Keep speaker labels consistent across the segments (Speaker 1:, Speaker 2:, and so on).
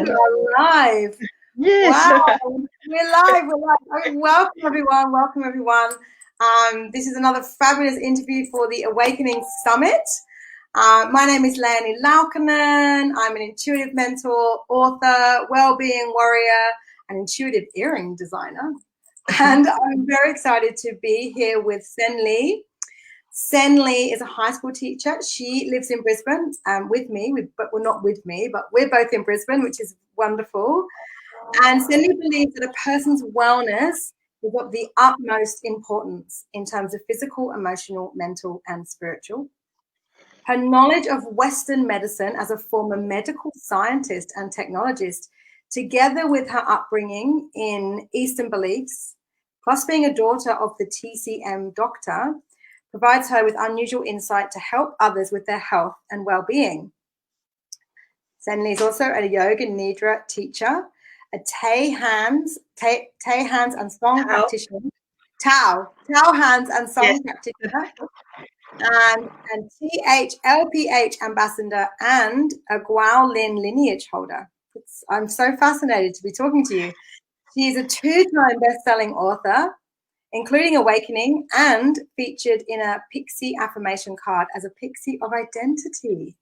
Speaker 1: We are live.
Speaker 2: Yes.
Speaker 1: Wow, we're live. Okay, welcome everyone. Welcome everyone. This is another fabulous interview for the Awakening Summit. My name is Leonie Laukkanen. I'm an intuitive mentor, author, well-being warrior, and intuitive earring designer. And I'm very excited to be here with Cenly. Cenly is a high school teacher. She lives in Brisbane with me, but well, not with me, but we're both in Brisbane, which is wonderful. And Cenly believes that a person's wellness is of the utmost importance in terms of physical, emotional, mental, and spiritual. Her knowledge of Western medicine as a former medical scientist and technologist, together with her upbringing in Eastern beliefs, plus being a daughter of the TCM doctor, provides her with unusual insight to help others with their health and well-being. Cenly is also a yoga nidra teacher, a Tay hands and song practitioner, Tao hands and song practitioner, and THLPH ambassador, and a Guao Lin lineage holder. I'm so fascinated to be talking to you. She is a 2-time best-selling author, including Awakening, and featured in a Pixie affirmation card as a Pixie of identity.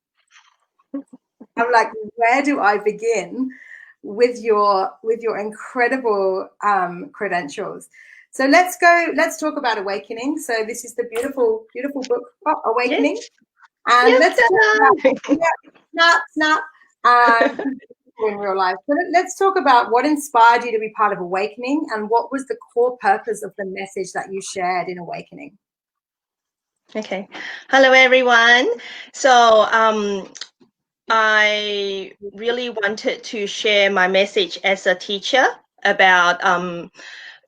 Speaker 1: I'm like, where do I begin with your incredible credentials? So let's talk about Awakening. So this is the beautiful book, Awakening.
Speaker 2: Yes.
Speaker 1: And let's talk about snap in real life. So let's talk about what inspired you to be part of Awakening and what was the core purpose of the message that you shared in Awakening.
Speaker 2: Okay. Hello, everyone. So I really wanted to share my message as a teacher about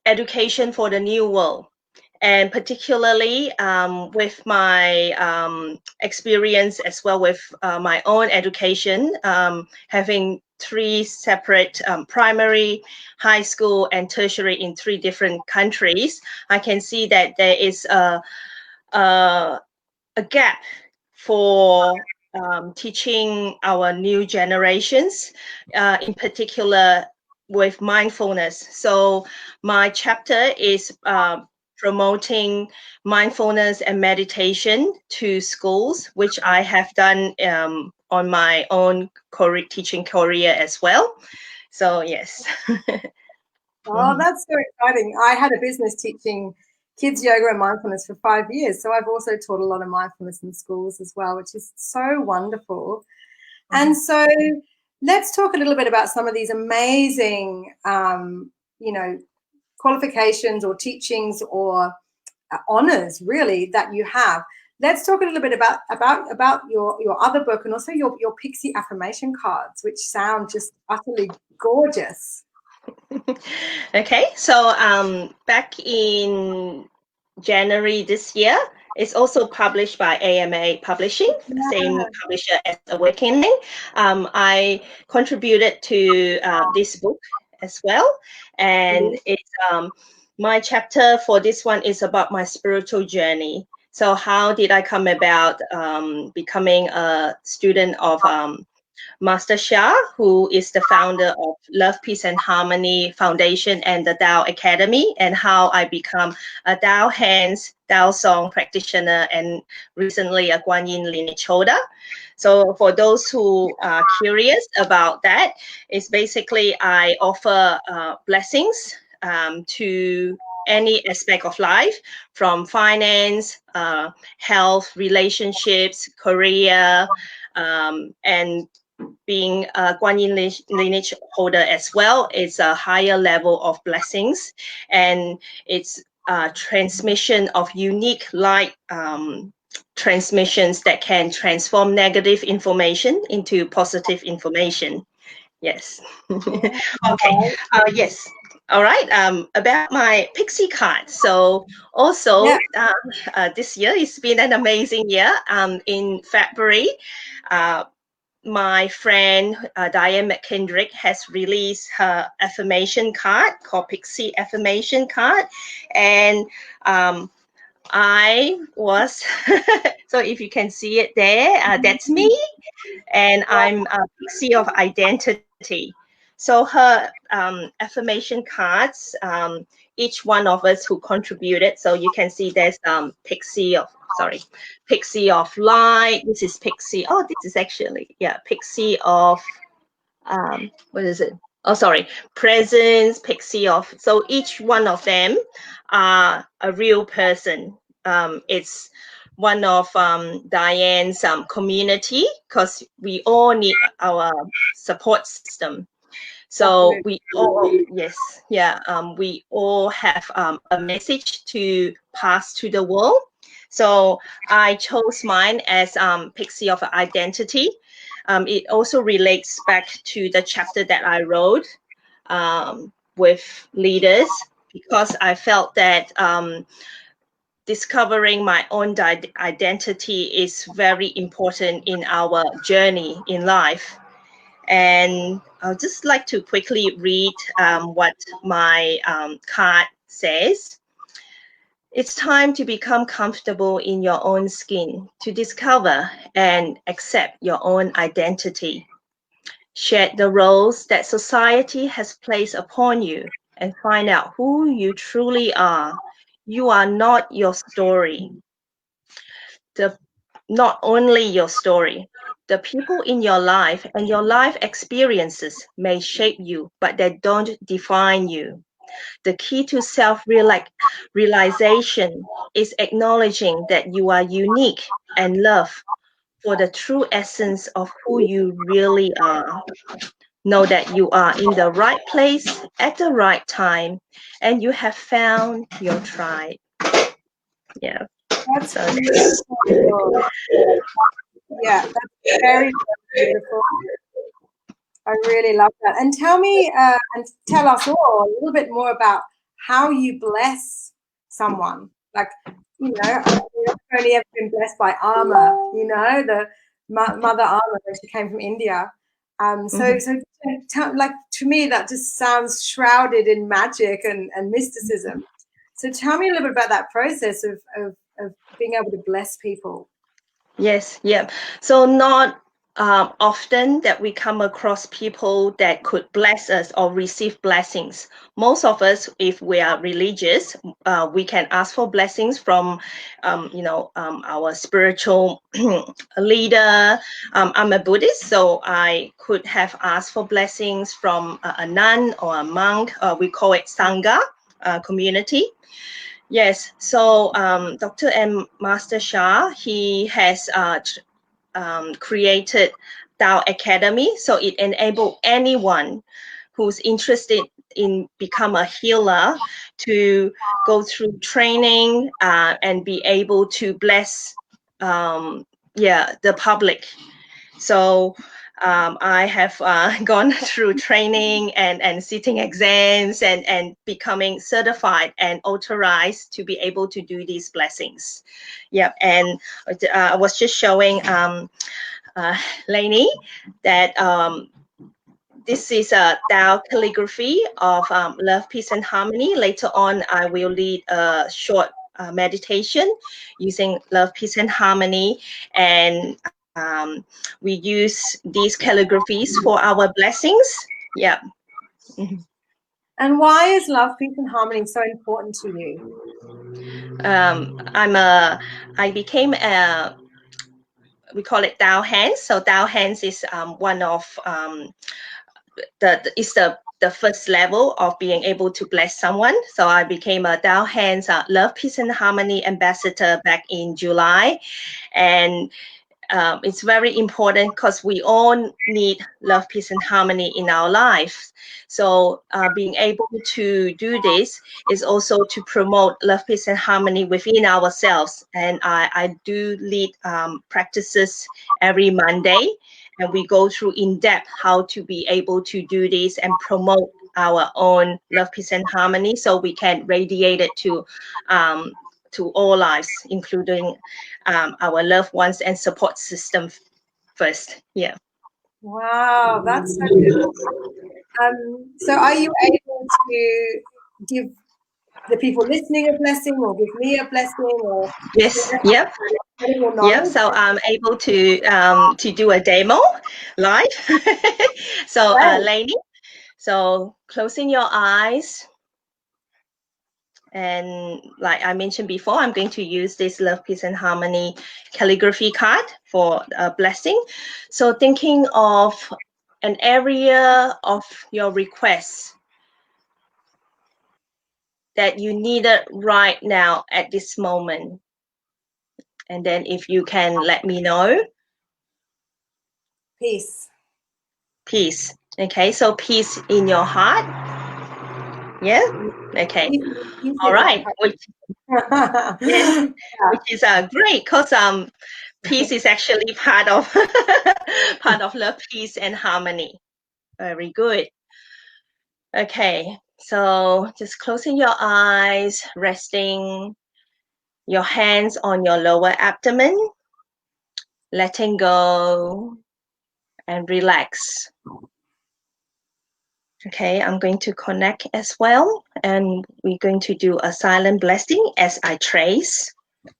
Speaker 2: education for the new world. And particularly with my experience as well with my own education, having 3 separate primary, high school, and tertiary in 3 different countries, I can see that there is a gap for teaching our new generations, in particular with mindfulness. So my chapter is promoting mindfulness and meditation to schools, which I have done on my own teaching career as well. So yes.
Speaker 1: Oh, that's so exciting. I had a business teaching kids yoga and mindfulness for 5 years. So I've also taught a lot of mindfulness in schools as well, which is so wonderful. And so let's talk a little bit about some of these amazing, qualifications or teachings or honors really that you have. Let's talk a little bit about your other book and also your Pixie affirmation cards, which sound just utterly gorgeous.
Speaker 2: Okay, so back in January this year, it's also published by AMA Publishing, same publisher as Awakening. I contributed to this book as well, and it's my chapter for this one is about my spiritual journey. So how did I come about becoming a student of Master Sha, who is the founder of Love, Peace and Harmony Foundation and the Tao Academy, and how I become a Tao Hands, Tao Song practitioner, and recently a Guan Yin lineage holder. So for those who are curious about that, it's basically I offer blessings to any aspect of life, from finance, health, relationships, career, and being a Guan Yin lineage holder as well. It's a higher level of blessings, and it's a transmission of unique light transmissions that can transform negative information into positive information. Yes. Okay. Yes. All right. About my Pixie card. So also this year it's been an amazing year. In February, my friend Diane McKendrick has released her affirmation card called Pixie Affirmation Card, and I was so if you can see it there, that's me, and I'm a Pixie of identity. So her affirmation cards, each one of us who contributed. So you can see there's Pixie of light. This is Pixie. Oh, this is actually, Pixie of, what is it? Oh, sorry, presence, Pixie of. So each one of them are a real person. It's one of Diane's community, because we all need our support system. So we all, we all have a message to pass to the world. So I chose mine as Pixie of Identity. It also relates back to the chapter that I wrote with leaders, because I felt that discovering my own identity is very important in our journey in life. And I'll just like to quickly read what my card says. It's time to become comfortable in your own skin, to discover and accept your own identity. Shed the roles that society has placed upon you and find out who you truly are. You are not your story. Not only your story. The people in your life and your life experiences may shape you, but they don't define you. The key to self-realization is acknowledging that you are unique and loved for the true essence of who you really are. Know that you are in the right place at the right time, and you have found your tribe. Yeah.
Speaker 1: That's beautiful. Yeah, that's very, very beautiful. I really love that. And tell me and tell us all a little bit more about how you bless someone. Like, you know, I've only ever been blessed by Amma, you know, the mother Amma when she came from India. So like, to me, that just sounds shrouded in magic and mysticism. So tell me a little bit about that process of being able to bless people.
Speaker 2: Yes, yeah. So not often that we come across people that could bless us or receive blessings. Most of us, if we are religious, we can ask for blessings from, our spiritual leader. I'm a Buddhist, so I could have asked for blessings from a nun or a monk. We call it Sangha community. Yes, so Dr. and Master Shah, he has created Tao Academy, so it enables anyone who's interested in become a healer to go through training and be able to bless the public. So I have gone through training and sitting exams and becoming certified and authorized to be able to do these blessings. Yeah, and I was just showing Leonie that this is a Tao calligraphy of love, peace, and harmony. Later on, I will lead a short meditation using love, peace, and harmony. And we use these calligraphies for our blessings. Yeah.
Speaker 1: And why is love, peace, and harmony so important to you?
Speaker 2: I became a, we call it Tao Hands. So Tao Hands is one of the first level of being able to bless someone. So I became a Tao Hands Love, Peace, and Harmony ambassador back in July. And it's very important because we all need love, peace, and harmony in our lives. So being able to do this is also to promote love, peace, and harmony within ourselves. And I do lead practices every Monday. And we go through in depth how to be able to do this and promote our own love, peace, and harmony, so we can radiate it to all lives, including our loved ones and support system first. Yeah.
Speaker 1: Wow, that's so good. So are you able to give the people listening a blessing, or give me a blessing, or
Speaker 2: Yes. Yep. Yep. So I'm able to do a demo live. So Leonie. So closing your eyes. And like I mentioned before, I'm going to use this Love, Peace, and Harmony calligraphy card for a blessing. So thinking of an area of your request that you need it right now at this moment. And then if you can let me know.
Speaker 1: Peace.
Speaker 2: Peace. Okay, so peace in your heart. Yeah? Okay.
Speaker 1: Peace
Speaker 2: All
Speaker 1: in my
Speaker 2: right.
Speaker 1: heart.
Speaker 2: Yes, which is great because peace is actually part of part of love, peace, and harmony. Very good. Okay, so just closing your eyes, resting your hands on your lower abdomen, letting go and relax. Okay, I'm going to connect as well, and we're going to do a silent blessing as I trace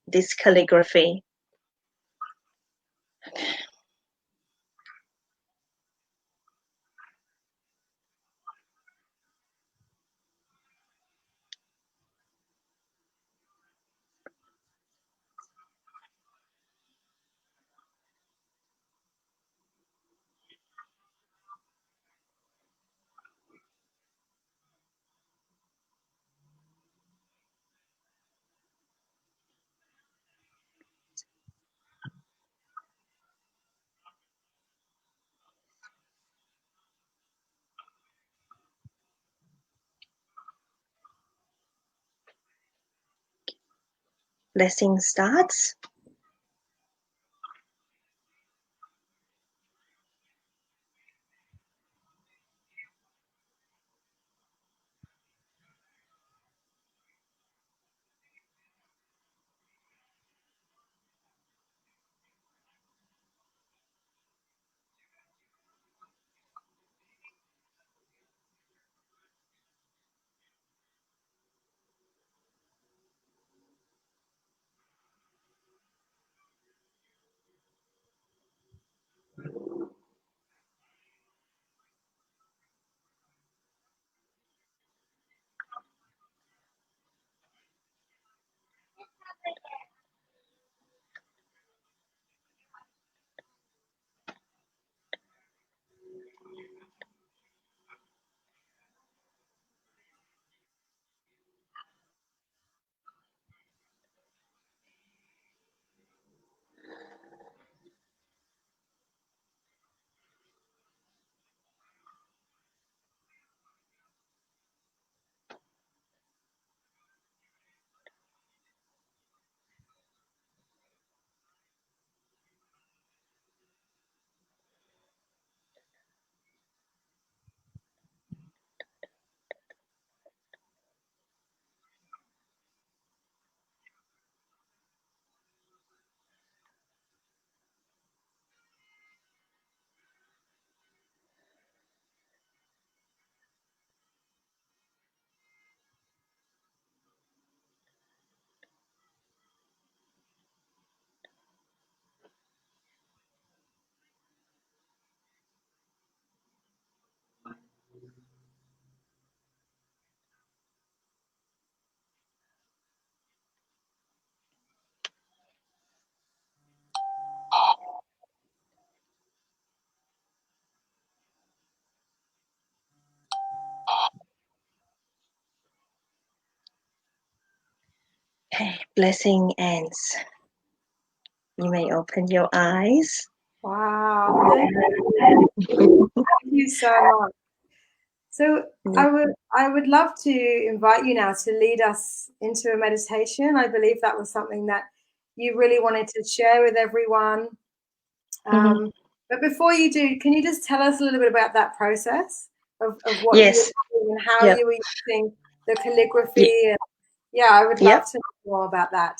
Speaker 2: this calligraphy. Blessing starts. Okay, blessing ends. You may open your eyes.
Speaker 1: Wow, thank you so much. So I would love to invite you now to lead us into a meditation. I believe that was something that you really wanted to share with everyone. But before you do, can you just tell us a little bit about that process of what you were doing and how you were using the calligraphy? And I would love to know more about that.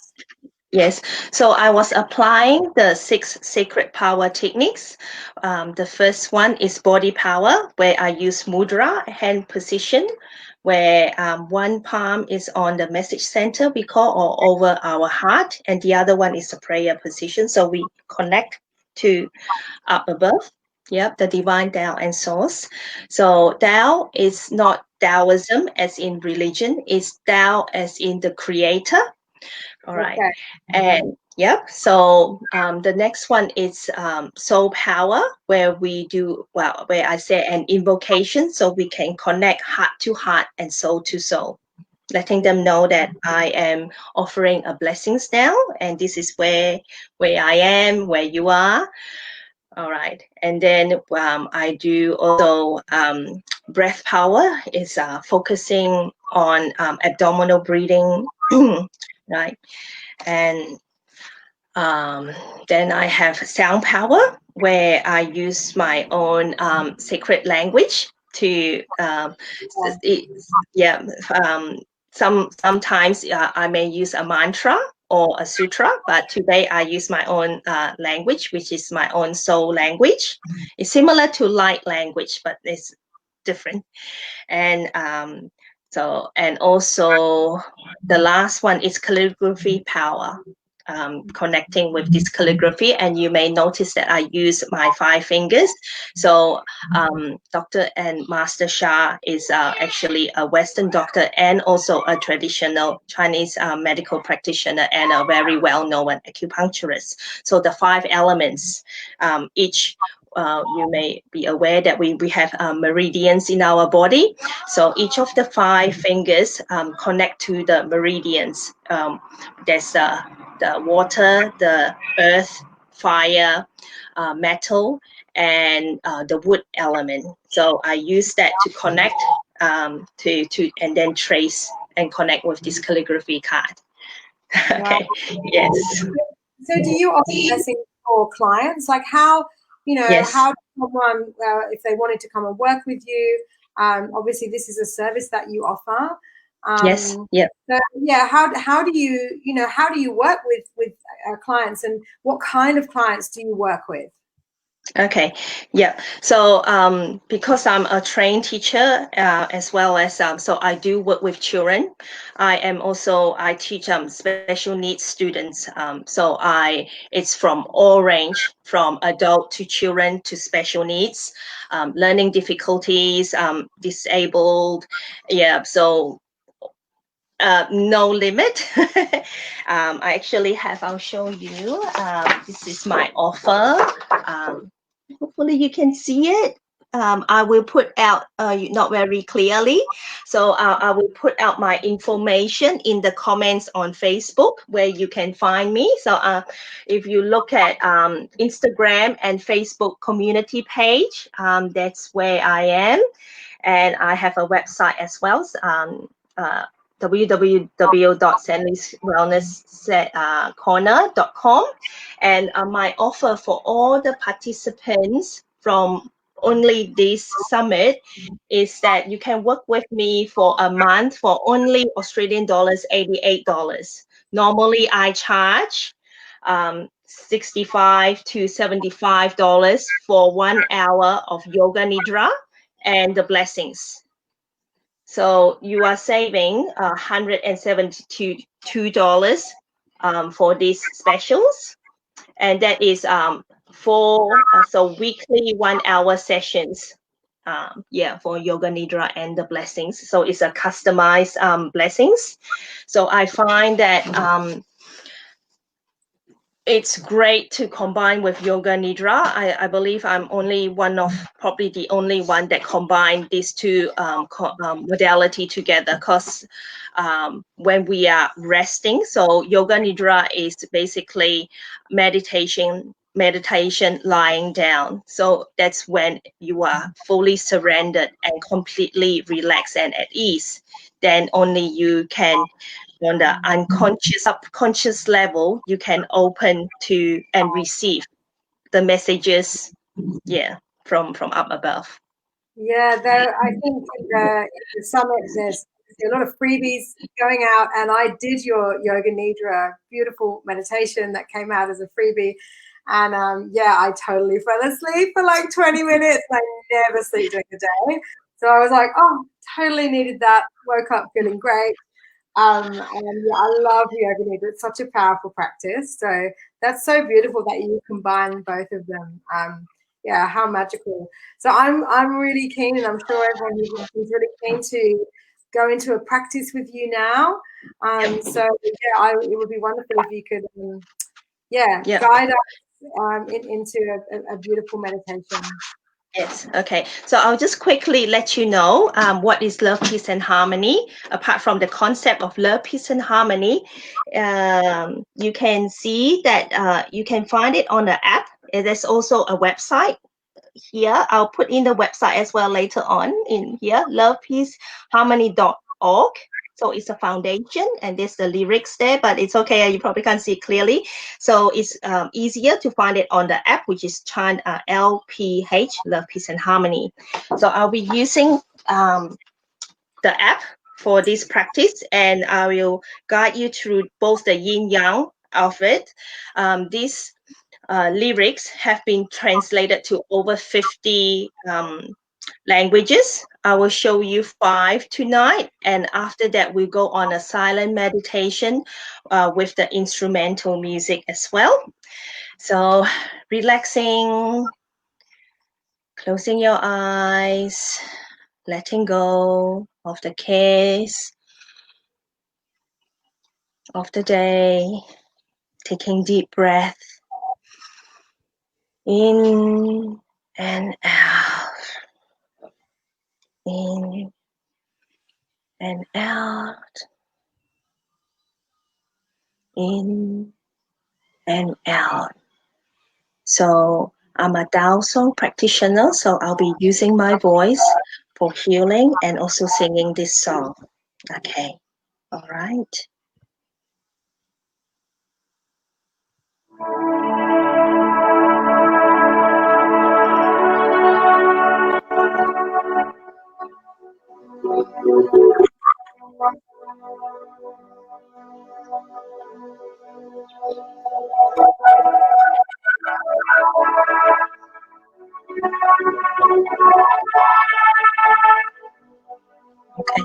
Speaker 2: Yes, so I was applying the 6 sacred power techniques. The first one is body power, where I use mudra, hand position, where one palm is on the message center, we call, or over our heart, and the other one is the prayer position. So we connect to up above. Yep, the divine Tao and source. So Tao is not Taoism as in religion, it's Tao as in the creator. All right.
Speaker 1: Okay.
Speaker 2: And yep, so the next one is soul power, where we do, well, where I say an invocation so we can connect heart to heart and soul to soul, letting them know that I am offering a blessings now, and this is where I am, where you are. All right, and then I do also breath power is focusing on abdominal breathing, right? And then I have sound power, where I use my own sacred language to yeah. Sometimes I may use a mantra or a sutra, but today I use my own language, which is my own soul language. It's similar to light language, but it's different. And and also the last one is calligraphy power, connecting with this calligraphy. And you may notice that I use my 5 fingers. So Dr. and Master Shah is actually a Western doctor and also a traditional Chinese medical practitioner and a very well-known acupuncturist. So the 5 elements, each you may be aware that we have meridians in our body. So each of the 5 fingers connect to the meridians. There's the water, the earth, fire, metal, and the wood element. So I use that to connect to and then trace and connect with this calligraphy card. Okay. Yes.
Speaker 1: So do you offer blessings for clients? Like how,
Speaker 2: Yes.
Speaker 1: how someone, if they wanted to come and work with you, obviously this is a service that you offer.
Speaker 2: Yes. Yeah.
Speaker 1: So yeah, how do you, how do you work with clients, and what kind of clients do you work with?
Speaker 2: Okay, yeah. So because I'm a trained teacher as well as so I do work with children. I teach special needs students. So it's from all range, from adult to children to special needs, learning difficulties, disabled. Yeah. So no limit. I actually have. I'll show you. This is my offer. Hopefully you can see it. I will put out not very clearly, so I will put out my information in the comments on Facebook where you can find me. So if you look at Instagram and Facebook community page, that's where I am, and I have a website as well. www.cenlywellnesscorner.com, and my offer for all the participants from only this summit is that you can work with me for a month for only Australian dollars 88. Normally I charge 65 to $75 for 1 hour of yoga nidra and the blessings. So you are saving $172 for these specials, and that is for weekly 1 hour sessions. For yoga nidra and the blessings. So it's a customized blessings. So I find that it's great to combine with yoga nidra. I believe I'm probably the only one that combined these two modality together, because when we are resting, so yoga nidra is basically meditation lying down. So that's when you are fully surrendered and completely relaxed and at ease. Then only you can, on the unconscious, subconscious level, you can open to and receive the messages, from up above.
Speaker 1: Yeah, I think in the summit there's a lot of freebies going out, and I did your yoga nidra, beautiful meditation that came out as a freebie, and I totally fell asleep for like 20 minutes. I never sleep during the day, so I was like, oh, totally needed that. Woke up feeling great. And I love yoga nidra. It's such a powerful practice. So that's so beautiful that you combine both of them. Yeah, how magical. So I'm really keen, and I'm sure everyone is really keen to go into a practice with you now. So yeah, it would be wonderful if you could guide us into a beautiful meditation.
Speaker 2: Yes. Okay. So I'll just quickly let you know what is love, peace, and harmony. Apart from the concept of love, peace, and harmony, you can see that you can find it on the app. There's also a website here. I'll put in the website as well later on in here, lovepeaceharmony.org. So it's a foundation and there's the lyrics there, but it's okay. You probably can't see it clearly. So it's easier to find it on the app, which is chant LPH, Love, Peace, and Harmony. So I'll be using the app for this practice, and I will guide you through both the yin yang of it. These lyrics have been translated to over 50 languages. I will show you 5 tonight, and after that we'll go on a silent meditation with the instrumental music as well. So relaxing, closing your eyes, letting go of the cares of the day, taking deep breath in and out, in and out, in and out. So I'm a Dao song practitioner, so I'll be using my voice for healing and also singing this song. Okay, all right. Okay.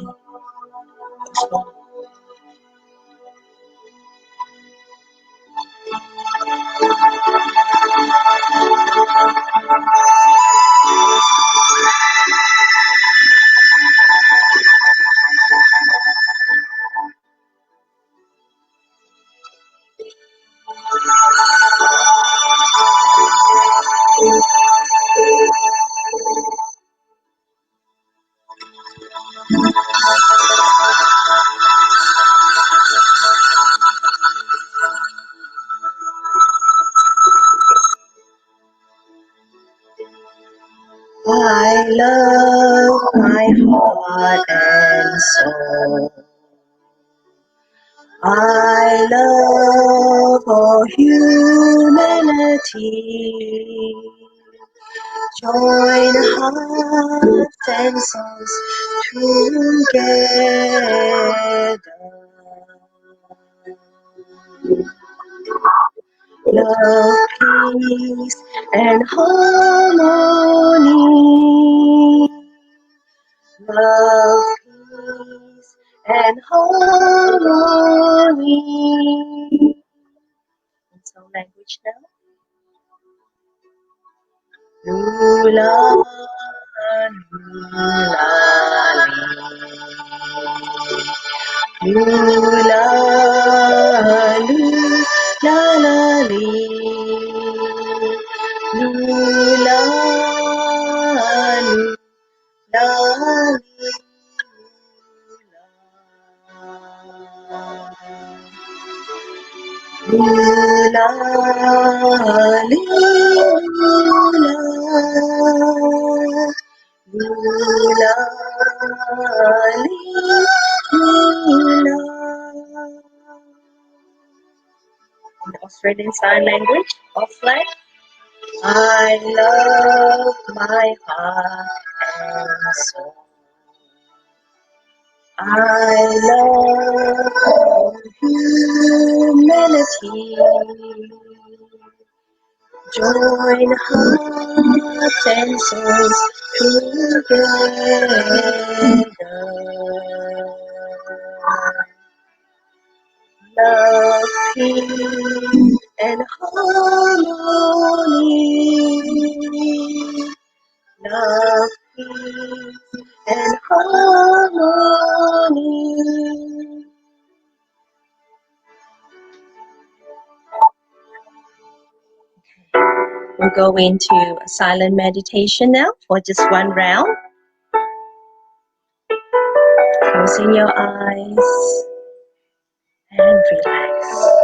Speaker 2: I love my heart and soul. I love all humanity. Join hearts and souls together. Love, peace, and harmony. Love, peace, and harmony. In some language now. Lula, lula, lula, lula, la, lula, lula, lula, lula. In the Australian Sign Language, offline. I love my heart and soul. I love humanity. Join hearts and souls together. Love, peace, and harmony. Love, peace, and harmony. We'll go into a silent meditation now for just one round. Closing your eyes and relax.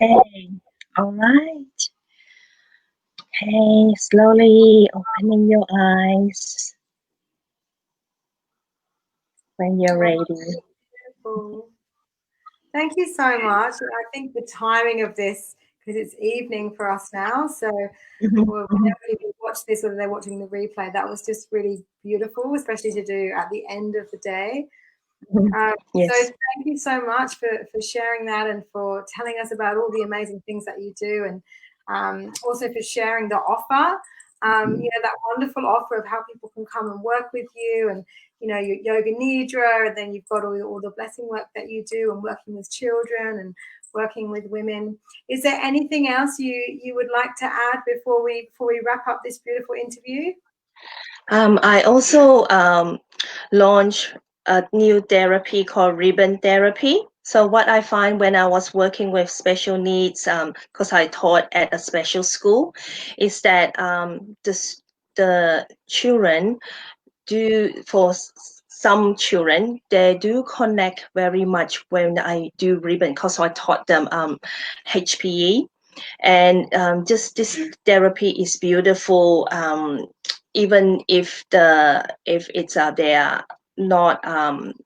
Speaker 2: Okay, all right. Okay, slowly opening your eyes when you're ready.
Speaker 1: Beautiful. Thank you so much. I think the timing of this, because it's evening for us now, so whenever people watch this or they're watching the replay, that was just really beautiful, especially to do at the end of the day.
Speaker 2: Yes.
Speaker 1: So thank you so much for sharing that and for telling us about all the amazing things that you do, and also for sharing the offer, that wonderful offer of how people can come and work with you, and your yoga nidra, and then you've got all the blessing work that you do, and working with children and working with women. Is there anything else you would like to add before we wrap up this beautiful interview?
Speaker 2: I also launched a new therapy called ribbon therapy. So what I find when I was working with special needs, because I taught at a special school, is that the children for some children, they do connect very much when I do ribbon, because I taught them HPE. And just this therapy is beautiful, even if it's they are not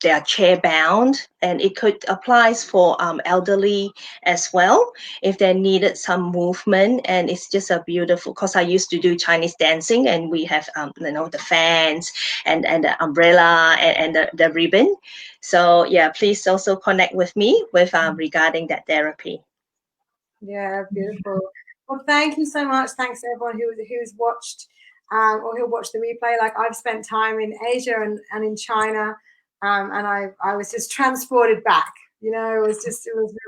Speaker 2: they are chair bound, and it could applies for elderly as well if they needed some movement. And it's just a beautiful, because I used to do Chinese dancing, and we have the fans and the umbrella and the ribbon. So yeah, please also connect with me with regarding that therapy.
Speaker 1: Yeah, beautiful. Well, thank you so much. Thanks to everyone who's watched or who'll watch the replay. Like, I've spent time in Asia and in China, and I was just transported back. It was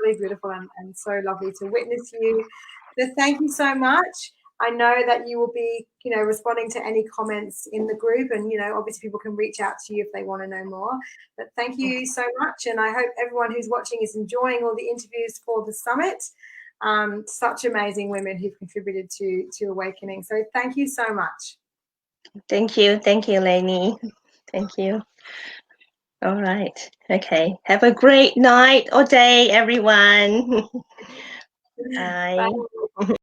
Speaker 1: really beautiful and so lovely to witness you. So thank you so much. I know that you will be, responding to any comments in the group, and obviously people can reach out to you if they want to know more. But thank you so much, and I hope everyone who's watching is enjoying all the interviews for the summit. Such amazing women who've contributed to Awakening. So thank you so much.
Speaker 2: Thank you, Leonie. Thank you. All right. Okay. Have a great night or day, everyone. Bye.
Speaker 1: Bye.